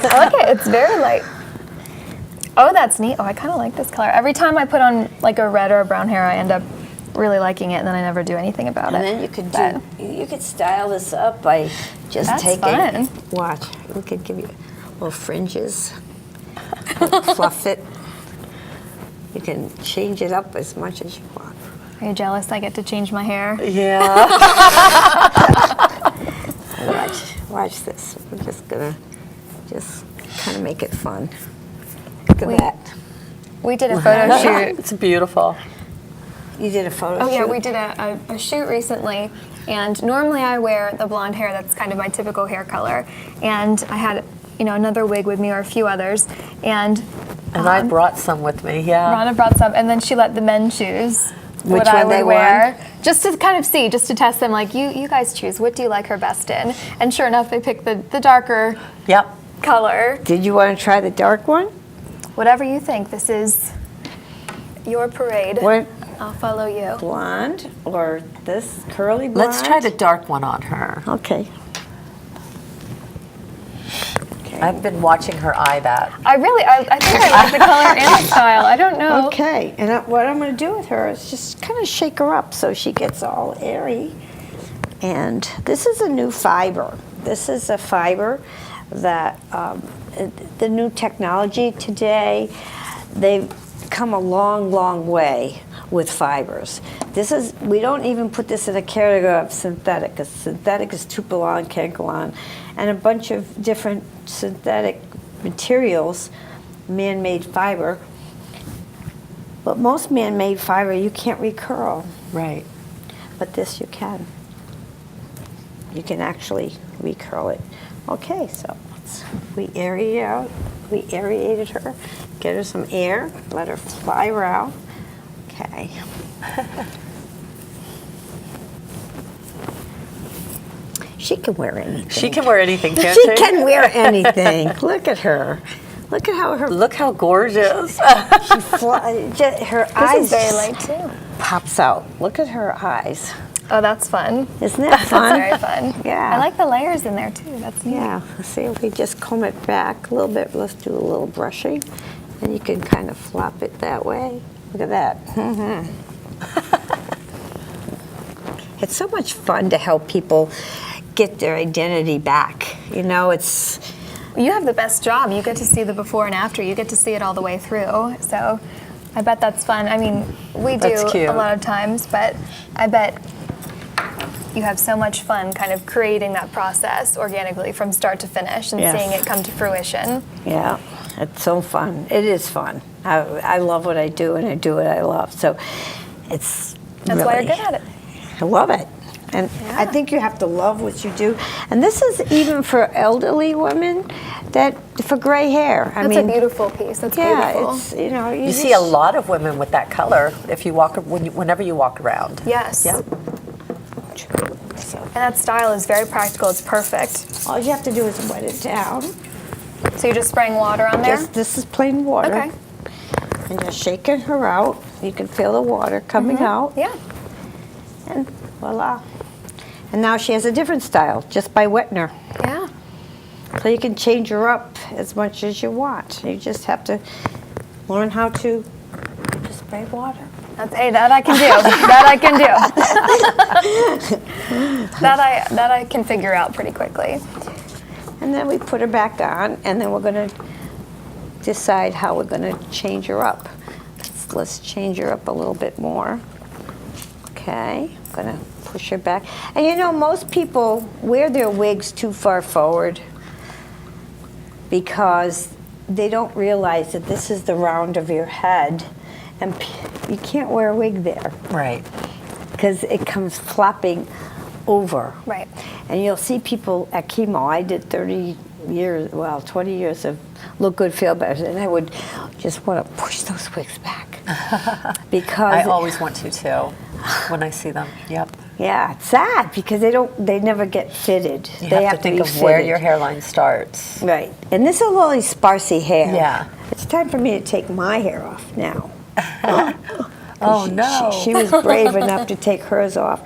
I like it. It's very light. Oh, that's neat. Oh, I kind of like this color. Every time I put on like a red or a brown hair, I end up really liking it, and then I never do anything about And it. then you could But you could style this up by just That's taking. fun. Watch, we could give you little fringes, fluff it. You can change it up as much as you want. Are you jealous I get to change my hair? Yeah. Watch this. We're just gonna kind of make it fun. Look at that. We did a photo shoot. It's beautiful. You did a photo Oh shoot? yeah, we did a shoot recently, and normally I wear the blonde hair. That's kind of my typical hair color. And I had, you know, another wig with me or a few others, and I brought some with me, yeah. Rhonda brought some, and then she let the men choose Which what I one they would wear just to kind of see, just to test them, like, you guys choose, what do you like her best in? And sure enough, they picked the darker Yep. color. Did you want to try the dark one? Whatever you think, this is your parade. What, I'll follow you. blonde or this curly blonde? Let's try the dark one on her. Okay. I've been watching her eye that. I think I like the color and the style. I don't know. Okay, and what I'm going to do with her is just kind of shake her up so she gets all airy. And this is a new fiber. This is a fiber that the new technology today, they've come a long, long way with fibers. We don't even put this in a category of synthetic, because synthetic is Tupolon, Cancolon, and a bunch of different synthetic materials, man-made fiber. But most man-made fiber you can't recurl, Right. but this you can. You can actually recurl it. Okay, so we aerated her, get her some air, let her fly around. Okay. She can wear anything. She can wear anything, can't She can wear anything. Look at her. Look at how her Look how gorgeous. her This eyes is very light too. pops out. Look at her eyes. Oh, that's fun. Isn't that fun? That's very fun. Yeah. I like the layers in there too. That's neat. Yeah. See if we just comb it back a little bit. Let's do a little brushing, and you can kind of flop it that way. Look at that. It's so much fun to help people get their identity back. You know, it's You have the best job. You get to see the before and after. You get to see it all the way through. So I bet that's fun. I mean, we do That's cute. a lot of times, but I bet you have so much fun kind of creating that process organically from start to finish and Yes. seeing it come to fruition. yeah, it's so fun. It is fun. I love what I do, and I do what I love. So it's That's why really, you're good at it. I love it. And I think you have to love what you do. And this is even for elderly women for gray hair. That's a beautiful piece. That's yeah, beautiful. it's, you know, You see a lot of women with that color if you whenever you walk around. Yes. Yep. And that style is very practical. It's perfect. All you have to do is wet it down. So you're just spraying water on there? This is plain water. Okay. And just shaking her out. You can feel the water coming out. Yeah. And voila. And now she has a different style just by wetting her. Yeah. So you can change her up as much as you want. You just have to learn how to just spray water. Hey, that I can do. That I can do. that I can figure out pretty quickly. And then we put her back on, and then we're going to decide how we're going to change her up. Let's change her up a little bit more. Okay, I'm going to push her back. And you know, most people wear their wigs too far forward because they don't realize that this is the round of your head, and you can't wear a wig there Right. because it comes flopping over. Right. And you'll see people at chemo. I did 20 years of look good, feel better, and I would just want to push those wigs back because I always want to too when I see them. Yep. yeah, it's sad because they never get fitted. You they have to think be of where fitted. your hairline starts. Right, and this is only sparsy hair. Yeah. It's time for me to take my hair off now. Oh no. She was brave enough to take hers off.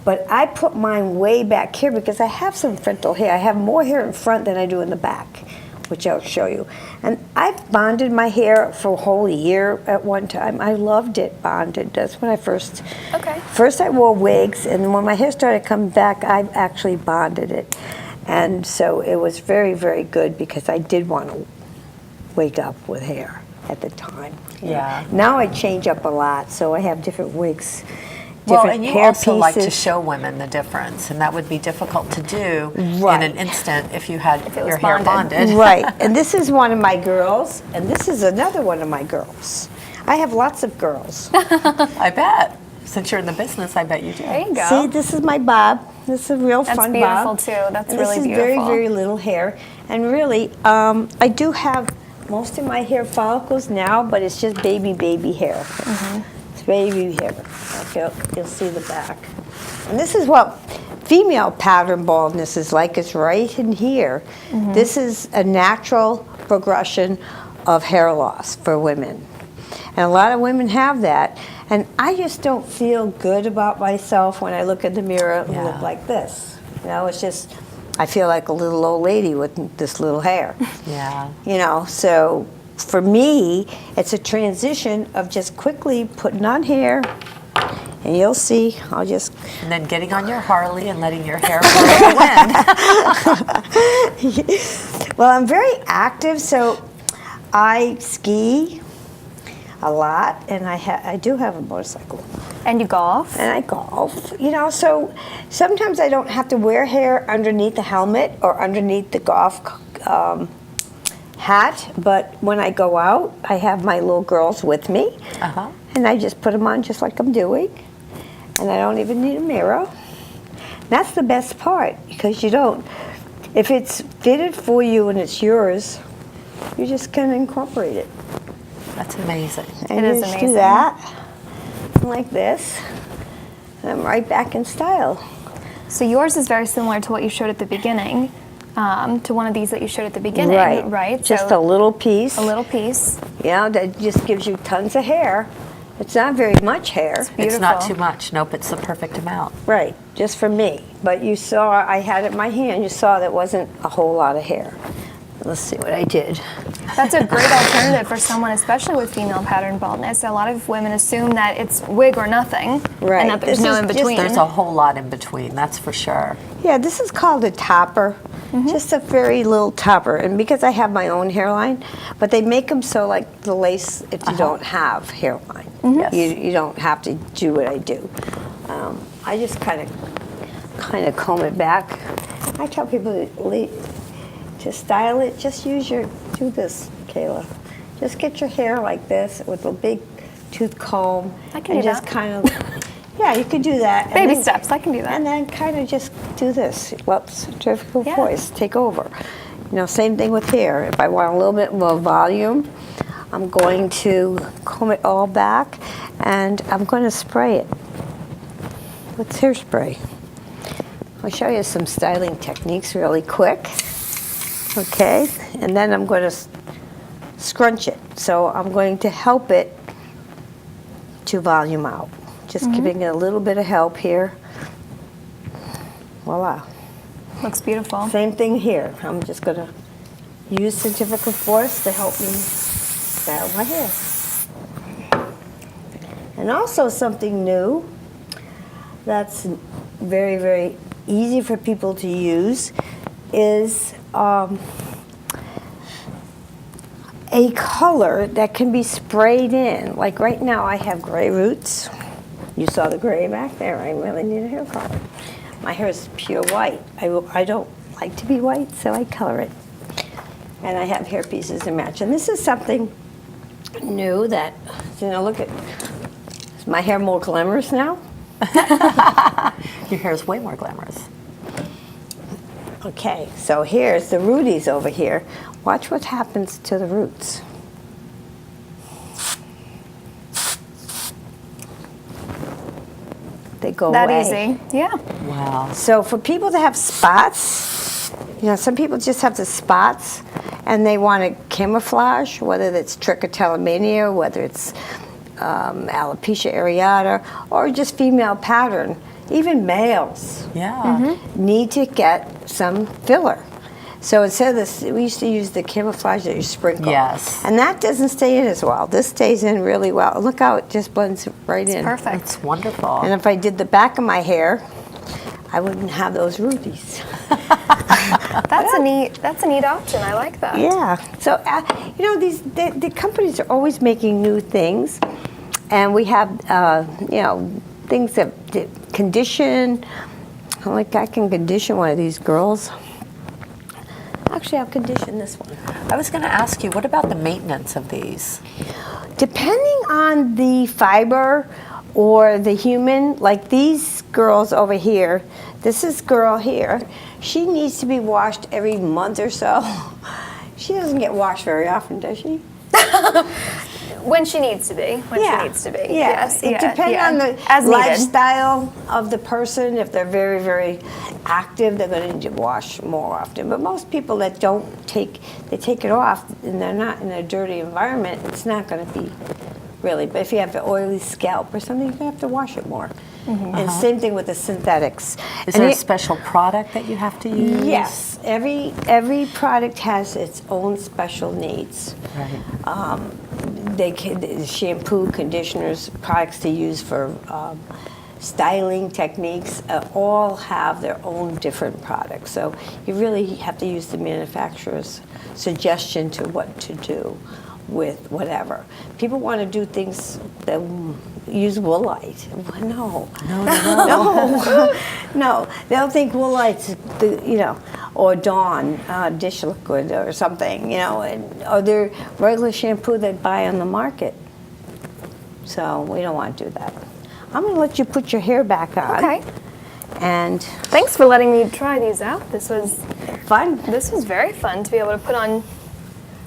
But I put mine way back here because I have some frontal hair. I have more hair in front than I do in the back, which I'll show you. And I've bonded my hair for a whole year at one time. I loved it bonded. That's when I first... Okay. First I wore wigs, and when my hair started coming back, I actually bonded it. And so it was very, very good because I did want to wake up with hair at the time. you know. Yeah. Now I change up a lot, so I have different wigs. Well, different and you hair also like to pieces. show women the difference, and that would be difficult to do Right. in an instant if you had it was your hair bonded. bonded. Right, and this is one of my girls, and this is another one of my girls. I have lots of girls. I bet. Since you're in the business, I bet you do. There you go. See, this is my bob. This is a real That's fun beautiful bob. too. That's And really this is beautiful. very, very little hair. And really, I do have most of my hair follicles now, but it's just baby hair. Mm-hmm. It's baby hair. Okay, you'll see the back. And this is what female pattern baldness is like. It's right in here. This is a natural progression of hair loss for women. And a lot of women have that. And I just don't feel good about myself when I look in the mirror and look like this. You know, it's just, I feel like a little old lady with this little hair. Yeah. You know, so for me, it's a transition of just quickly putting on hair, and you'll see, I'll just... And then getting on your Harley and letting your hair blow in the wind. Well, I'm very active, so I ski a lot, and I do have a motorcycle. And you golf? And I golf, you know, so sometimes I don't have to wear hair underneath the helmet or underneath the golf hat, but when I go out, I have my little girls with me, and I just put them on just like I'm doing, and I don't even need a mirror. That's the best part, because you don't, if it's fitted for you and it's yours, you just can incorporate it. That's amazing. And It you is just amazing. do that, like this, and I'm right back in style. So yours is very similar to what you showed at the beginning, to one of these that you showed at the beginning, right? Just So a little piece. a little piece. You know, that just gives you tons of hair. It's not very much hair. It's not Beautiful. too much. Nope, it's the perfect amount. Right, just for me. But you saw, I had it in my hand, you saw that wasn't a whole lot of hair. Let's see what I did. That's a great alternative for someone, especially with female pattern baldness. A lot of women assume that it's wig or nothing, Right. and that there's This no is in just- between. There's a whole lot in between, that's for sure. Yeah, this is called a topper. Just a very little topper. And because I have my own hairline, but they make them so like the lace if you don't have hairline. Yes. You don't have to do what I do. I just kind of comb it back. I tell people to style it, just do this, Kayla. Just get your hair like this with a big tooth comb. I can and do just that. kind of, yeah, you could do that. And Baby then- steps, I can do that. And then kind of just do this. Whoops, difficult Yeah. voice, take over. You know, same thing with hair. If I want a little bit more volume, I'm going to comb it all back, and I'm going to spray it with hairspray. I'll show you some styling techniques really quick. Okay, and then I'm going to scrunch it. So I'm going to help it to volume out. Just giving it a little bit of help here. Voila. Looks beautiful. Same thing here. I'm just going to use centrifugal force to help me style my hair. And also something new that's very, very easy for people to use is a color that can be sprayed in. Like right now I have gray roots. You saw the gray back there. I really need a hair color. My hair is pure white. I don't like to be white, so I color it. And I have hair pieces to match. And this is something new that, you know, look at, is my hair more glamorous now? Your hair is way more glamorous. Okay, so here's the rooties over here. Watch what happens to the roots. They go That away. easy. Yeah. Wow. So for people that have spots, you know, some people just have the spots and they want to camouflage, whether it's trichotillomania, whether it's alopecia areata, or just female pattern. Even males Yeah. need to get some filler. So instead of this, we used to use the camouflage that you sprinkle. Yes. And that doesn't stay in as well. This stays in really well. Look how it just blends right in. Perfect. It's wonderful. And if I did the back of my hair, I wouldn't have those rooties. That's a neat option. I like that. Yeah. So, you know, the companies are always making new things. And we have, you know, things that condition. Like I can condition one of these girls. Actually, I'll condition this one. I was going to ask you, what about the maintenance of these? Depending on the fiber or the human, like these girls over here, this is girl here, she needs to be washed every month or so. She doesn't get washed very often, does she? when she needs to be. When she needs to be. Yeah. Yes. It depends on the As needed. lifestyle of the person. If they're very, very active, they're going to need to wash more often. But most people that don't take it off and they're not in a dirty environment, it's not going to be really. But if you have an oily scalp or something, you're going to have to wash it more. And same thing with the synthetics. Is there a special product that you have to use? Yes, every product has its own special needs. Right. Shampoo, conditioners, products to use for styling techniques, all have their own different products. So you really have to use the manufacturer's suggestion to what to do with whatever. People want to do things that use woolite. No. No. They'll think woolite's, or Dawn dish liquid or something, or their regular shampoo they buy on the market. So we don't want to do that. I'm going to let you put your hair back on. Okay. And Thanks for letting me try these out. This was fun. This was very fun to be able to put on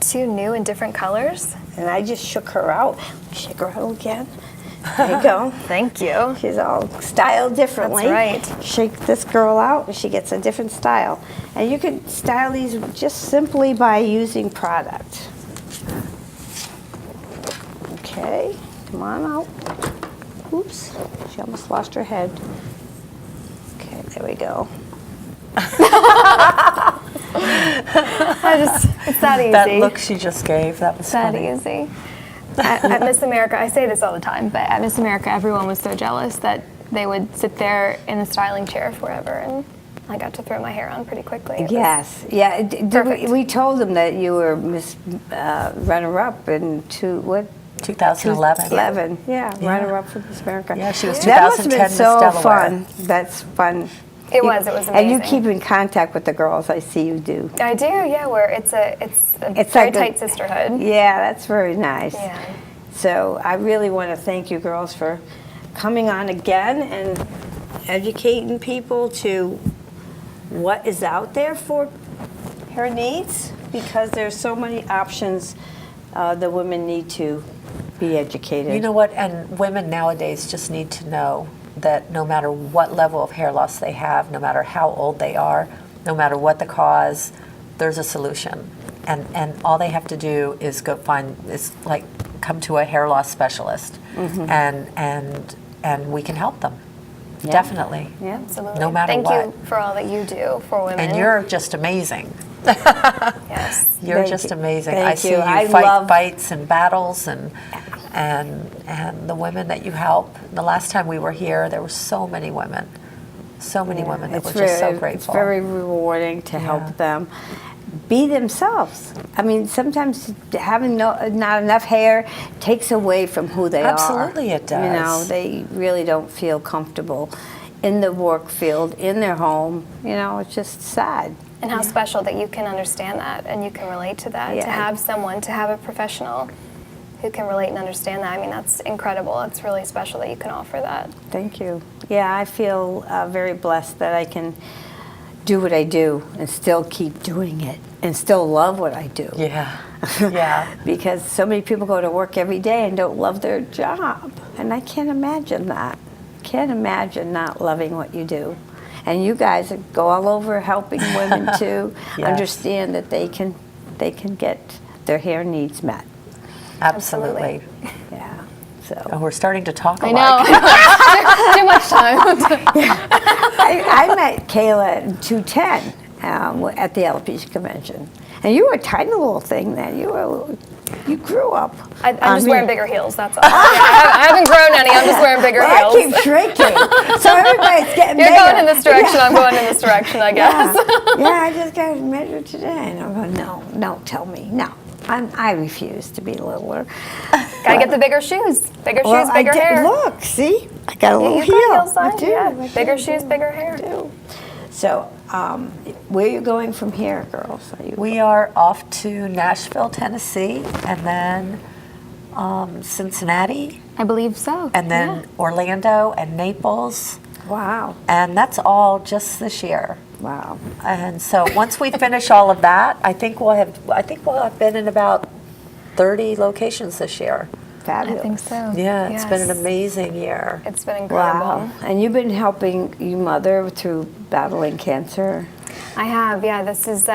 2 new and different colors. And I just shook her out. Shake her out again. There you go. Thank you. She's all styled differently. That's right. Shake this girl out and she gets a different style. And you can style these just simply by using product. Okay, come on out. Oops, she almost lost her head. Okay, there we go. It's that easy. That look she just gave, that was that funny. easy. At Miss America, I say this all the time, but at Miss America, everyone was so jealous that they would sit there in the styling chair forever, and I got to throw my hair on pretty quickly. It was Yes, yeah. perfect. We told them that you were Miss Runner-Up in 2011. 11, yeah, runner-up for Miss America. Yeah, she was That must have 2010 been Miss so Delaware. fun. That's fun. It was amazing. And you keep in contact with the girls, I see you do. I do, yeah. Where it's a It's very like a- tight sisterhood. Yeah, that's very nice. Yeah. So I really want to thank you girls for coming on again and educating people to what is out there for hair needs, because there's so many options the women need to be educated. You know what? And women nowadays just need to know that no matter what level of hair loss they have, no matter how old they are, no matter what the cause, there's a solution. And all they have to do is come to a hair loss specialist, and we can help them. Yeah. Definitely. Yeah. Absolutely. No matter Thank what. you for all that you do for women. And you're just amazing. Yes. You're Thank just you. amazing. Thank I see you. you I fight love- fights and battles and the women that you help. The last time we were here, there were so many women. So many women that were just so grateful. It's very rewarding to Yeah. help them be themselves. I mean, sometimes having not enough hair takes away from who they are. Absolutely it does. You know, they really don't feel comfortable in the work field, in their home. You know, it's just sad. And how special that you can understand that and you can relate to that. Yeah. To have someone, to have a professional who can relate and understand that. I mean, that's incredible. It's really special that you can offer that. Thank you. Yeah, I feel very blessed that I can do what I do and still keep doing it and still love what I do. Yeah. Yeah. Because so many people go to work every day and don't love their job. And I can't imagine that. Can't imagine not loving what you do. And you guys go all over helping women to Yes. understand that they can get their hair needs met. Absolutely. Yeah. And So we're starting to talk I alike. know. Too much time. I met Kayla in 2010 at the alopecia convention. And you were a tiny little thing then. You grew up. I'm on just me. wearing bigger heels, that's all. I haven't grown any, I'm just wearing bigger Well, I heels. keep shrinking. So everybody's getting You're bigger. going in this direction, I'm going in this direction, I guess. Yeah, I just got measured today. And I'm going, no, tell me. No. I refuse to be littler. Gotta get the bigger shoes. Bigger Well, shoes, bigger I did, hair. Look, see? I got a little You heel. got heel sign, I do. yeah. I Bigger do. shoes, bigger hair. I do. So, where are you going from here, girls? Are you We are off to Nashville, Tennessee, and then Cincinnati, I believe so. and then Orlando and Naples, Wow. and that's all just this year. Wow. And so once we finish all of that, I think we'll have been in about 30 locations this year. fabulous. I think so. Yeah, it's been an Yes. amazing year. It's been incredible. Wow. And you've been helping your mother through battling cancer. I have, yeah. This is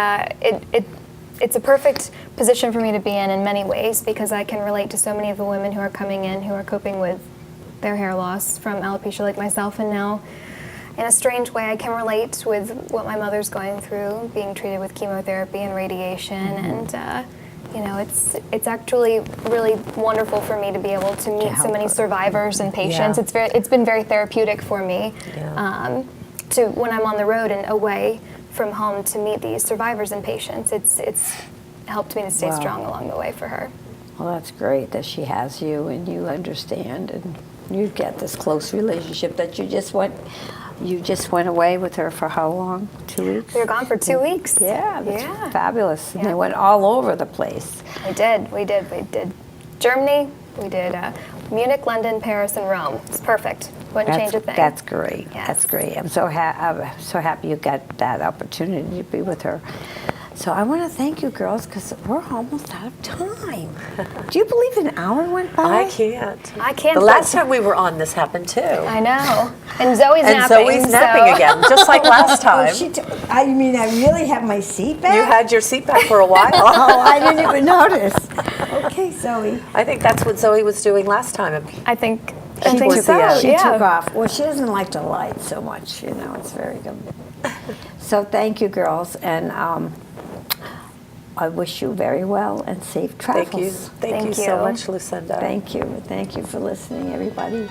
it's a perfect position for me to be in many ways because I can relate to so many of the women who are coming in who are coping with their hair loss from alopecia like myself, and now in a strange way I can relate with what my mother's going through, being treated with chemotherapy and radiation, and you know, it's actually really wonderful for me to be able to meet so many survivors and patients. Yeah. It's been very therapeutic for me to when I'm on the road and away from home to meet these survivors and patients. It's helped me to stay strong along the way for her. Well, that's great that she has you and you understand and you get this close relationship that you just went away with her for how long? 2 weeks? We were gone for 2 weeks. Yeah, that's Yeah. fabulous. And Yeah. they went all over the place. We did Germany, we did Munich, London, Paris, and Rome. It's perfect. Wouldn't change a thing. That's great. Yes. That's great. I'm so happy you got that opportunity to be with her. So I want to thank you, girls, because we're almost out of time. Do you believe an hour went by? I can't. I can't. The last time we were on, this happened too. I know. And Zoe's And napping. Zoe's napping again, just like last time. I mean, I really have my seat back? You had your seat back for a while. Oh, I didn't even notice. Okay, Zoe. I think that's what Zoe was doing last time. I think She so. took the- She yeah. took off. Well, she doesn't like the light so much, you know, it's very good. So thank you, girls, and I wish you very well and safe travels. Thank you. Thank you so much, Lucinda. Thank you. Thank you for listening, everybody.